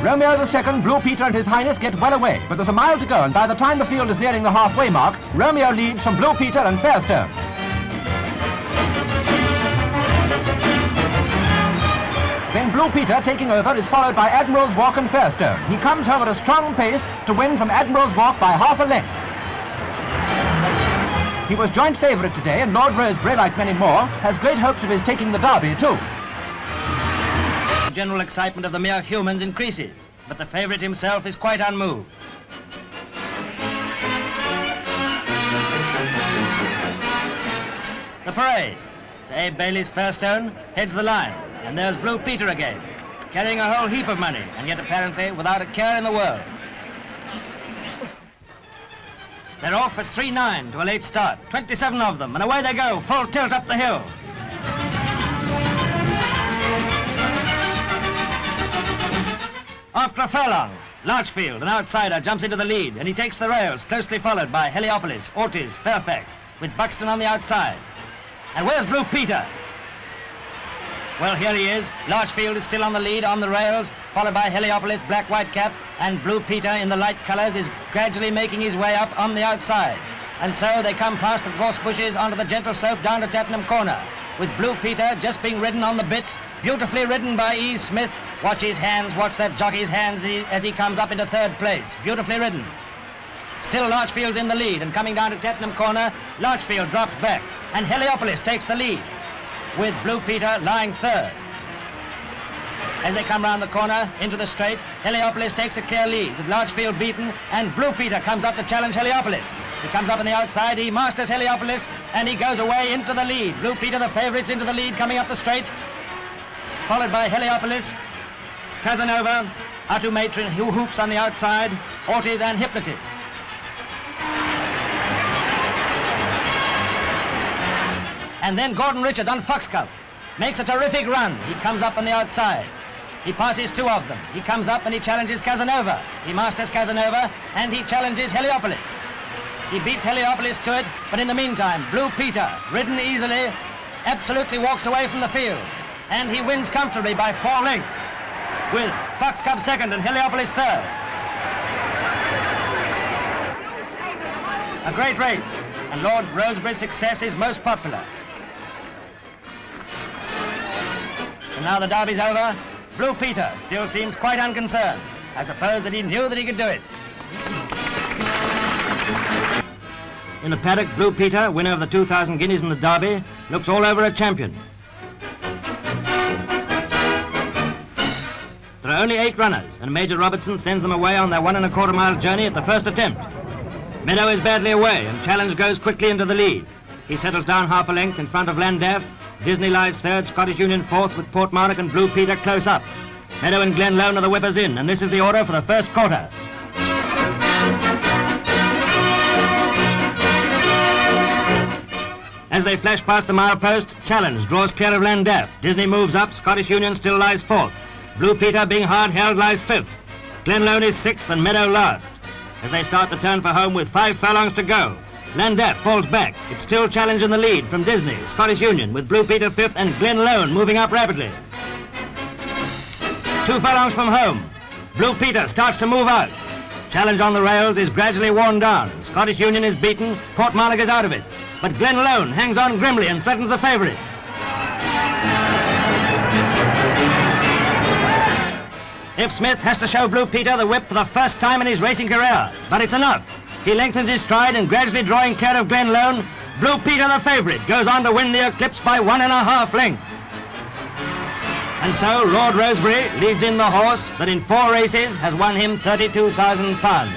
Romeo II, Blue Peter and His Highness get well away, but there's a mile to go, and by the time the field is nearing the halfway mark, Romeo leads from Blue Peter and Fairstone. Then Blue Peter, taking over, is followed by Admiral's Walk and Fairstone. He comes home at a strong pace to win from Admiral's Walk by half a length. He was joint favourite today, and Lord Rosebery, like many more, has great hopes of his taking the Derby too. The general excitement of the mere humans increases, but the favourite himself is quite unmoved. The parade. Sir Abe Bailey's Fairstone heads the line, and there's Blue Peter again, carrying a whole heap of money, and yet apparently without a care in the world. They're off at 3-9 to a late start, 27 of them, and away they go, full tilt up the hill. After a furlong, Larchfield, an outsider, jumps into the lead, and he takes the rails, closely followed by Heliopolis, Ortiz, Fairfax, with Buxton on the outside. And where's Blue Peter? Well, here he is. Larchfield is still on the lead on the rails, followed by Heliopolis, Black White Cap, and Blue Peter in the light colours is gradually making his way up on the outside. And so they come past the gorse bushes onto the gentle slope down to Tattenham Corner, with Blue Peter just being ridden on the bit, beautifully ridden by E. Smith. Watch his hands, watch that jockey's hands as he comes up into third place. Beautifully ridden. Still Larchfield's in the lead, and coming down to Tattenham Corner, Larchfield drops back, and Heliopolis takes the lead, with Blue Peter lying third. As they come round the corner into the straight, Heliopolis takes a clear lead with Larchfield beaten, and Blue Peter comes up to challenge Heliopolis. He comes up on the outside, he masters Heliopolis, and he goes away into the lead. Blue Peter, the favourites, into the lead coming up the straight, followed by Heliopolis, Casanova, Atu Matron, who hoops on the outside, Ortiz and Hypnotist. And then Gordon Richards on Foxcove makes a terrific run. He comes up on the outside. He passes two of them. He comes up and he challenges Casanova. He masters Casanova and he challenges Heliopolis. He beats Heliopolis to it, but in the meantime, Blue Peter, ridden easily, absolutely walks away from the field. And he wins comfortably by 4 lengths, with Foxcove second and Heliopolis third. A great race, and Lord Rosebery's success is most popular. And now the Derby's over. Blue Peter still seems quite unconcerned. I suppose that he knew that he could do it. In the paddock, Blue Peter, winner of the 2,000 guineas in the Derby, looks all over a champion. There are only 8 runners, and Major Robertson sends them away on their 1 1/4 mile journey at the first attempt. Meadow is badly away, and Challenge goes quickly into the lead. He settles down half a length in front of Landaff. Disney lies third, Scottish Union fourth, with Portmarnock and Blue Peter close up. Meadow and Glenlone are the whippers in, and this is the order for the first quarter. As they flash past the milepost, Challenge draws clear of Landaff. Disney moves up, Scottish Union still lies fourth. Blue Peter, being hard held, lies fifth. Glenlone is sixth and Meadow last. As they start the turn for home with 5 furlongs to go, Landaff falls back. It's still Challenge in the lead from Disney, Scottish Union, with Blue Peter fifth and Glenlone moving up rapidly. 2 furlongs from home, Blue Peter starts to move out. Challenge on the rails is gradually worn down. Scottish Union is beaten, Portmarnock is out of it, but Glenlone hangs on grimly and threatens the favourite. If Smith has to show Blue Peter the whip for the first time in his racing career, but it's enough. He lengthens his stride and gradually drawing clear of Glenlone, Blue Peter, the favourite, goes on to win the Eclipse by 1 1/2 lengths. And so Lord Rosebery leads in the horse that in 4 races has won him £32,000.